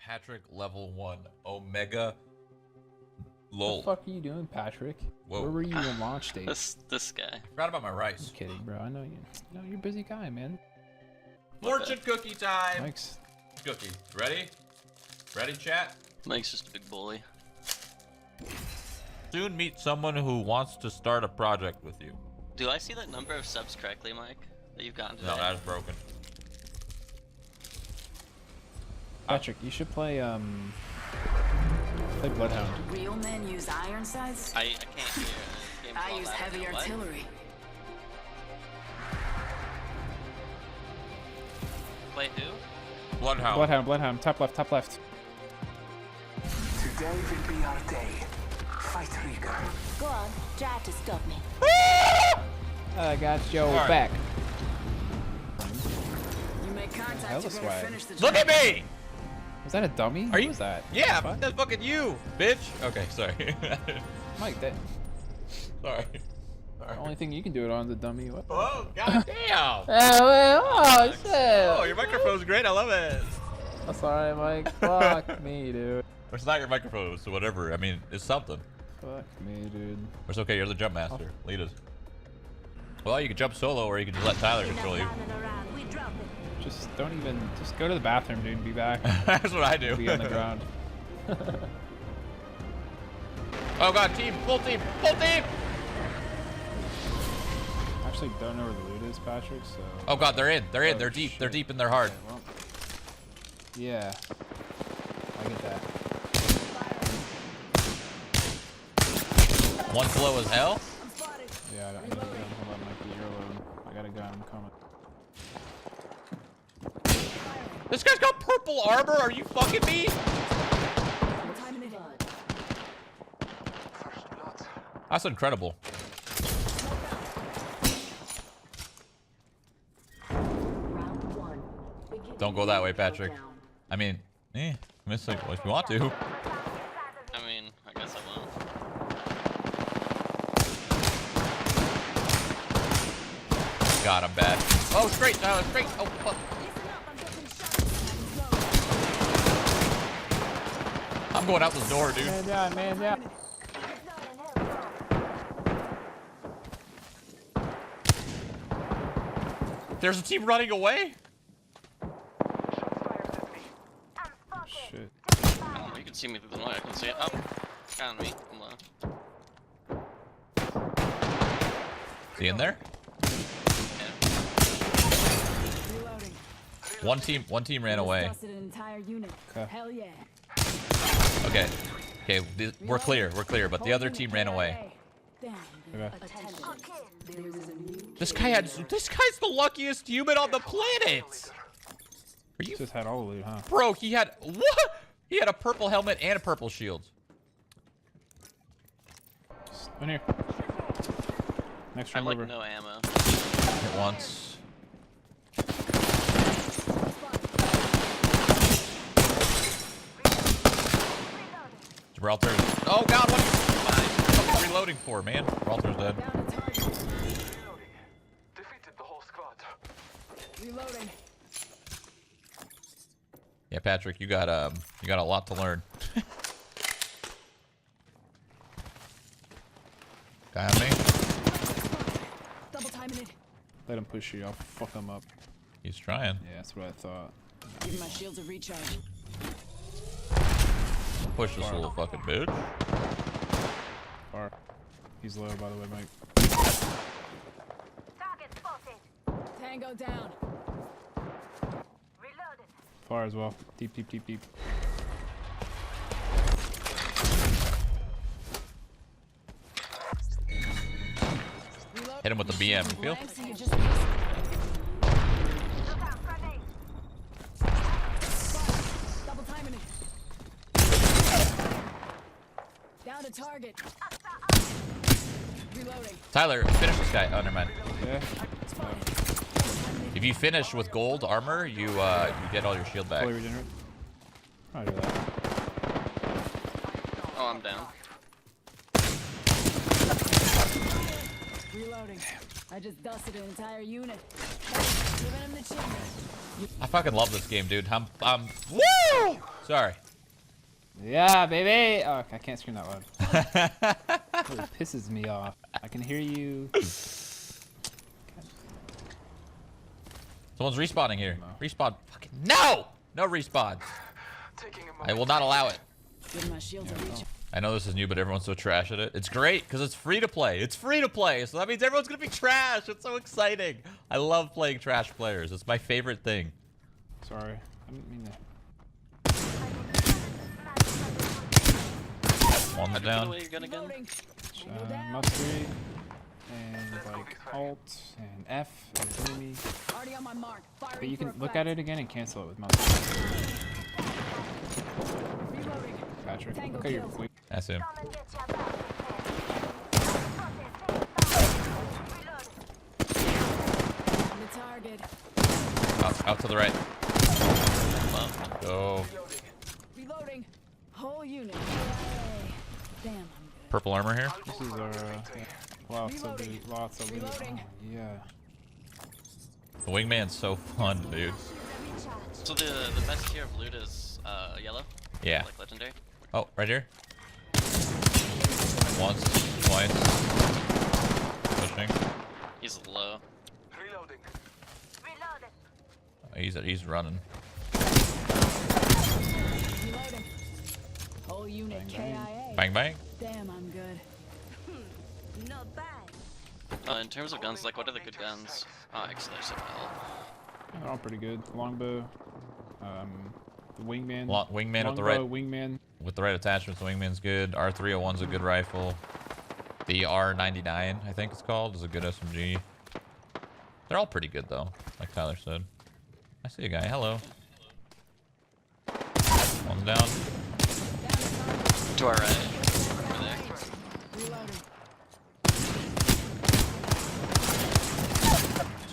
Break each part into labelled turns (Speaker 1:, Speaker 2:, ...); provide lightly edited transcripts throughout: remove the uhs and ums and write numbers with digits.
Speaker 1: Patrick level 1 Omega. Lol.
Speaker 2: What the fuck are you doing, Patrick?
Speaker 1: Whoa.
Speaker 2: Where were you in launch state?
Speaker 3: This guy.
Speaker 1: I forgot about my rice.
Speaker 2: I'm kidding, bro. I know you. No, you're a busy guy, man.
Speaker 1: Fortune cookie time.
Speaker 2: Mike's.
Speaker 1: Cookie. Ready? Ready, chat?
Speaker 3: Mike's just a big bully.
Speaker 1: Soon meet someone who wants to start a project with you.
Speaker 3: Do I see that number of subs correctly, Mike? That you've gotten today?
Speaker 1: No, that is broken.
Speaker 2: Patrick, you should play play Bloodhound.
Speaker 4: Real men use iron sights.
Speaker 3: I can't hear. This game's
Speaker 4: I
Speaker 3: all
Speaker 4: use
Speaker 3: loud.
Speaker 4: heavy
Speaker 3: What?
Speaker 4: artillery.
Speaker 3: Play who?
Speaker 1: Bloodhound.
Speaker 2: Bloodhound. Top left, top left.
Speaker 5: Today will be our day. Fight Rieger.
Speaker 4: Go on, try to stop me.
Speaker 2: I got your
Speaker 1: Alright.
Speaker 2: back.
Speaker 4: You make contact,
Speaker 2: Hell
Speaker 4: you
Speaker 2: of a
Speaker 4: better
Speaker 2: swag.
Speaker 4: finish the
Speaker 1: Look
Speaker 4: job.
Speaker 1: at me!
Speaker 2: Was that a dummy?
Speaker 1: Are
Speaker 2: Who
Speaker 1: you?
Speaker 2: was that?
Speaker 1: Yeah,
Speaker 2: Fuck.
Speaker 1: that's fucking you, bitch. Okay, sorry.
Speaker 2: Mike, that
Speaker 1: Sorry.
Speaker 2: the only thing you can do it on is a dummy. What?
Speaker 1: Oh, goddamn!
Speaker 2: Oh shit!
Speaker 1: Oh, your microphone's great. I love it.
Speaker 2: That's alright, Mike. Fuck me, dude.
Speaker 1: It's not your microphone, so whatever. I mean, it's something.
Speaker 2: Fuck me, dude.
Speaker 1: It's okay. You're the jump master. Lead us. Well, you can jump solo, or you can just let Tyler control you.
Speaker 2: Just don't even. Just go to the bathroom, dude, and be back.
Speaker 1: That's what I do.
Speaker 2: Be on the ground.
Speaker 1: Oh god, team, full team, full team!
Speaker 2: Actually, don't know where the loot is, Patrick. So.
Speaker 1: Oh god, they're in. They're in.
Speaker 2: Oh,
Speaker 1: They're deep.
Speaker 2: shit.
Speaker 1: They're deep and they're hard.
Speaker 2: Okay, well, yeah. I get that.
Speaker 1: One slow as hell.
Speaker 2: Yeah, I need a gun. Hold on, Mikey. You're alone. I got a gun. I'm coming.
Speaker 1: This guy's got purple armor. Are you fucking me? That's incredible. Don't go that way, Patrick. I mean, miss like if you want to.
Speaker 3: I mean, I guess I won't.
Speaker 1: God, I'm bad. Oh, straight, straight. Oh, fuck. I'm going out the door, dude.
Speaker 2: Man down, man down.
Speaker 1: There's a team running away.
Speaker 2: Shit.
Speaker 3: Oh, you can see me through the light. I can see it. Oh, found me. I'm low.
Speaker 1: Is he in there?
Speaker 3: Yeah.
Speaker 1: One team ran away.
Speaker 2: Okay.
Speaker 4: Hell yeah.
Speaker 1: Okay. Okay, we're clear, but the other team ran away.
Speaker 2: Okay.
Speaker 1: This guy's the luckiest human on the planet. Are you,
Speaker 2: Just had all the loot, huh?
Speaker 1: bro? He had what? He had a purple helmet and a purple shield.
Speaker 2: Just in here. Next
Speaker 3: I have
Speaker 2: room
Speaker 3: like
Speaker 2: over.
Speaker 3: no ammo.
Speaker 1: Hit once. Gibraltar. Oh God, what are you fucking reloading for, man? Gibraltar's dead.
Speaker 5: Defeated the whole squad.
Speaker 4: Reloading.
Speaker 1: Yeah, Patrick, you got a lot to learn. Guy on me.
Speaker 4: Double timing it.
Speaker 2: Let him push you. I'll fuck him up.
Speaker 1: He's trying.
Speaker 2: Yeah, that's what I thought.
Speaker 4: Give my shields a recharge.
Speaker 1: Push this little fucking bitch.
Speaker 2: Far. He's low, by the way, Mike.
Speaker 6: Target spotted.
Speaker 4: Tango down.
Speaker 6: Reloaded.
Speaker 2: Far as well. Deep, deep, deep, deep.
Speaker 4: Reload.
Speaker 1: Hit him with the BM. You feel?
Speaker 4: Blanks and you just miss.
Speaker 6: Look out, grenade.
Speaker 4: Double timing it. Down to target. Reloading.
Speaker 1: Tyler, finish this guy. Oh, never mind.
Speaker 2: Yeah.
Speaker 1: If you finish with gold armor, you get all your shield back.
Speaker 2: Fully regenerate. I'll do that.
Speaker 3: Oh, I'm down.
Speaker 4: Reloading. I just dusted an entire unit. Giving him the chimney.
Speaker 1: I fucking love this game, dude. Woo! Sorry.
Speaker 2: Yeah, baby. Oh, I can't scream that loud. It really pisses me off. I can hear you.
Speaker 1: Someone's respawning here. Respawn. Fucking no! No respawns.
Speaker 5: Taking a
Speaker 1: I
Speaker 5: moment.
Speaker 1: will not allow it.
Speaker 4: Give my shield a reach.
Speaker 1: I know this is new, but everyone's so trash at it. It's great because it's free to play. It's free to play, so that means everyone's gonna be trash. It's so exciting. I love playing trash players. It's my favorite thing.
Speaker 2: Sorry. I didn't mean to.
Speaker 1: One that
Speaker 3: Get
Speaker 1: down.
Speaker 3: away your gun again.
Speaker 4: Reloading. Tango down.
Speaker 2: Mouse 3. And like Alt and F and enemy.
Speaker 4: Already on my mark. Firing
Speaker 2: But you
Speaker 4: for
Speaker 2: can
Speaker 4: a
Speaker 2: look
Speaker 4: fact.
Speaker 2: at it again and cancel it with mouse 3.
Speaker 4: Reloading.
Speaker 2: Patrick,
Speaker 4: Tango
Speaker 2: look at your
Speaker 4: killed.
Speaker 2: quick.
Speaker 1: That's him.
Speaker 6: Come and get your back. Reload.
Speaker 4: On the target.
Speaker 1: Out to the right. Go.
Speaker 4: Reloading. Whole unit. Yay. Damn, I'm good.
Speaker 1: Purple armor here.
Speaker 2: This is our lots of loot. Lots of loot.
Speaker 4: Reloading.
Speaker 2: Oh, yeah.
Speaker 1: The wingman's so fun, dude.
Speaker 3: So the best tier of loot is yellow,
Speaker 1: Yeah.
Speaker 3: like legendary.
Speaker 1: Oh, right here. Once, twice. Pushing.
Speaker 3: He's low.
Speaker 5: Reloading.
Speaker 6: Reloaded.
Speaker 1: He's running.
Speaker 4: Reloading. Whole unit
Speaker 2: Bang, bang.
Speaker 4: KIA.
Speaker 1: Bang bang.
Speaker 4: Damn, I'm good.
Speaker 6: Not bad.
Speaker 3: In terms of guns, like what are the good guns? Oh, actually, there's some hell.
Speaker 2: They're all pretty good. Longbow. The wingman.
Speaker 1: Wingman with the right
Speaker 2: Longbow, wingman.
Speaker 1: with the right attachments. The wingman's good. R301's a good rifle. The R99, I think it's called, is a good SMG. They're all pretty good though, like Tyler said. I see a guy. Hello. One's down.
Speaker 3: To our right. Over there.
Speaker 4: Reloading.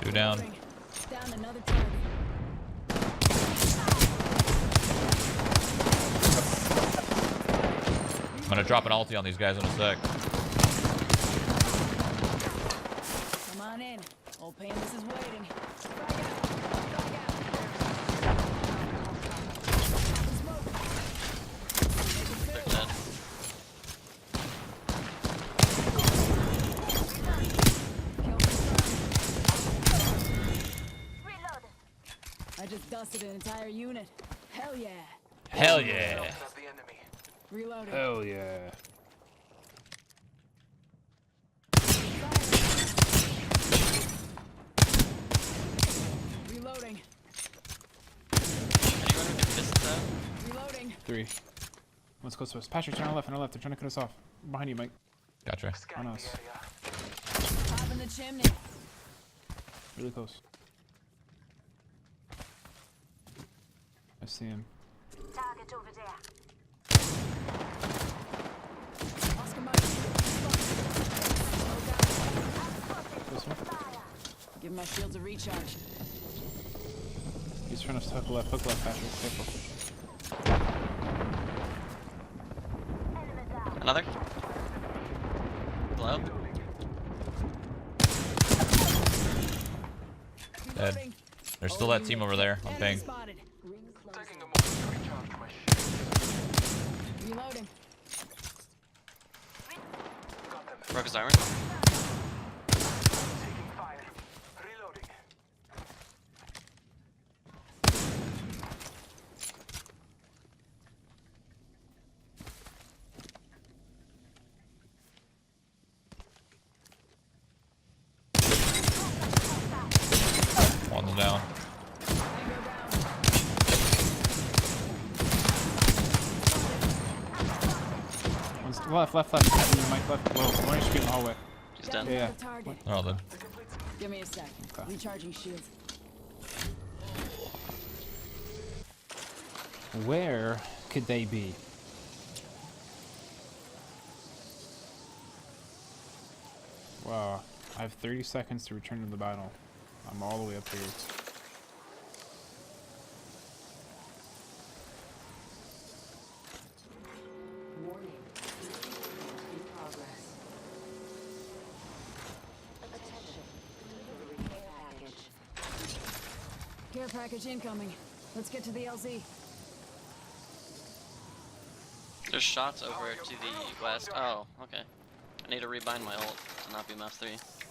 Speaker 1: Two down.
Speaker 4: Reloading. Down another target.
Speaker 1: I'm gonna drop an ulti on these guys in a sec.
Speaker 4: Come on in. Old Painless is waiting. Frag out. Frag out. Smoke.
Speaker 3: They're dead.
Speaker 4: Kill confirmed.
Speaker 6: Reloaded.
Speaker 4: I just dusted an entire unit. Hell yeah.
Speaker 1: Hell yeah.
Speaker 5: Of the enemy.
Speaker 4: Reloading.
Speaker 2: Hell yeah.
Speaker 4: Reloading.
Speaker 3: Anyone who can fist out?
Speaker 4: Reloading.
Speaker 2: 3. One's close to us. Patrick, turn on left, turn on left. They're trying to cut us off. Behind you, Mike.
Speaker 1: Gotcha.
Speaker 5: Scanning
Speaker 2: us.
Speaker 5: the area.
Speaker 4: Top in the chimney.
Speaker 2: Really close. I see him.
Speaker 6: Target over there.
Speaker 4: Oscar Mike.
Speaker 2: This one.
Speaker 4: Give my shields a recharge.
Speaker 2: He's trying to hook left, Patrick. Careful.
Speaker 6: Enemy down.
Speaker 3: Another? Hello?
Speaker 1: Dead.
Speaker 4: Reloading.
Speaker 1: There's still that team over there. I'm
Speaker 4: Enemy
Speaker 1: ping.
Speaker 4: spotted.
Speaker 5: Taking a moment to recharge my shield.
Speaker 4: Reloading.
Speaker 5: Got them.
Speaker 3: Broke his armor.
Speaker 5: Taking fire. Reloading.
Speaker 1: One's down.
Speaker 4: Tango down.
Speaker 2: One's left. Mike, left. Whoa, orange screen in the hallway.
Speaker 3: He's
Speaker 4: Down
Speaker 3: dead.
Speaker 2: Yeah.
Speaker 4: another target.
Speaker 1: They're all dead.
Speaker 4: Give me a sec.
Speaker 2: Okay.
Speaker 4: Recharging shields.
Speaker 2: Where could they be? Wow. I have 30 seconds to return to the battle. I'm all the way up here.
Speaker 7: Warning. In progress. Attention. Delivery care package.
Speaker 4: Care package incoming. Let's get to the LZ.
Speaker 3: There's shots over to the west. Oh, okay. I need to rebind my ult to not be mass 3.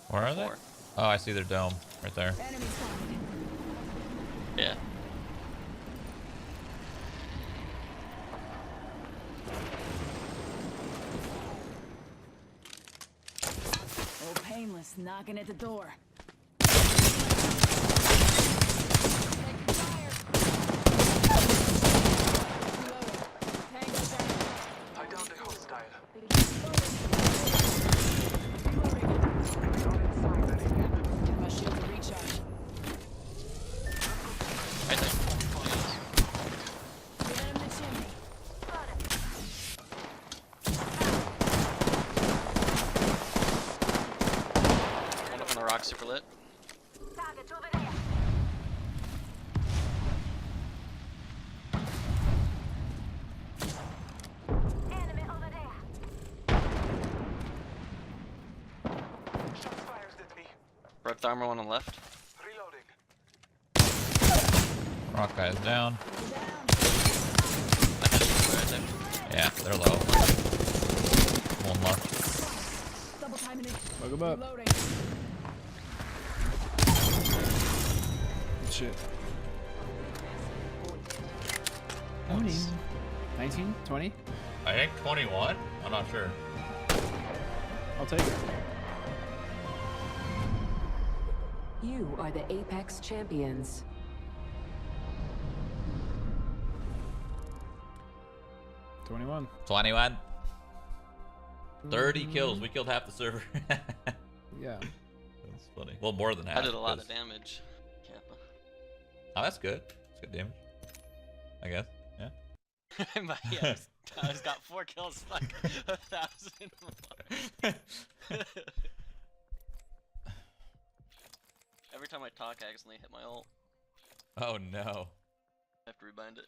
Speaker 1: Where are they?
Speaker 3: 4.
Speaker 1: Oh, I see their dome right there.
Speaker 4: Enemy spotted.
Speaker 3: Yeah.
Speaker 4: Oh, painless, knocking at the door.
Speaker 5: I downed a hostile.
Speaker 4: My shields are recharged.
Speaker 3: Right there.
Speaker 4: Get him the chimney.
Speaker 3: One up on the rock, super lit.
Speaker 6: Target over there. Enemy over there.
Speaker 5: Shots fired at me.
Speaker 3: Ripped armor one on the left.
Speaker 5: Reloading.
Speaker 1: Rock guy's down.
Speaker 3: I finished right there.
Speaker 1: Yeah, they're low. One left.
Speaker 4: Double timing it.
Speaker 2: Bug him up.
Speaker 4: Reloading.
Speaker 2: Good shit.
Speaker 1: Nice.
Speaker 2: 19? 20?
Speaker 1: I think 21. I'm not sure.
Speaker 2: I'll take it.
Speaker 7: You are the Apex champions.
Speaker 2: 21.
Speaker 1: 21. 30 kills. We killed half the server.
Speaker 2: Yeah.
Speaker 1: That's funny. Well, more than half.
Speaker 3: I did a lot of
Speaker 1: 'cause-
Speaker 3: damage. Yeah.
Speaker 1: Oh, that's good. That's good damage. I guess. Yeah.
Speaker 3: But yeah, I just got 4 kills, like 1,000 more. Every time I talk, I accidentally hit my ult.
Speaker 1: Oh no.
Speaker 3: I have to rebind it.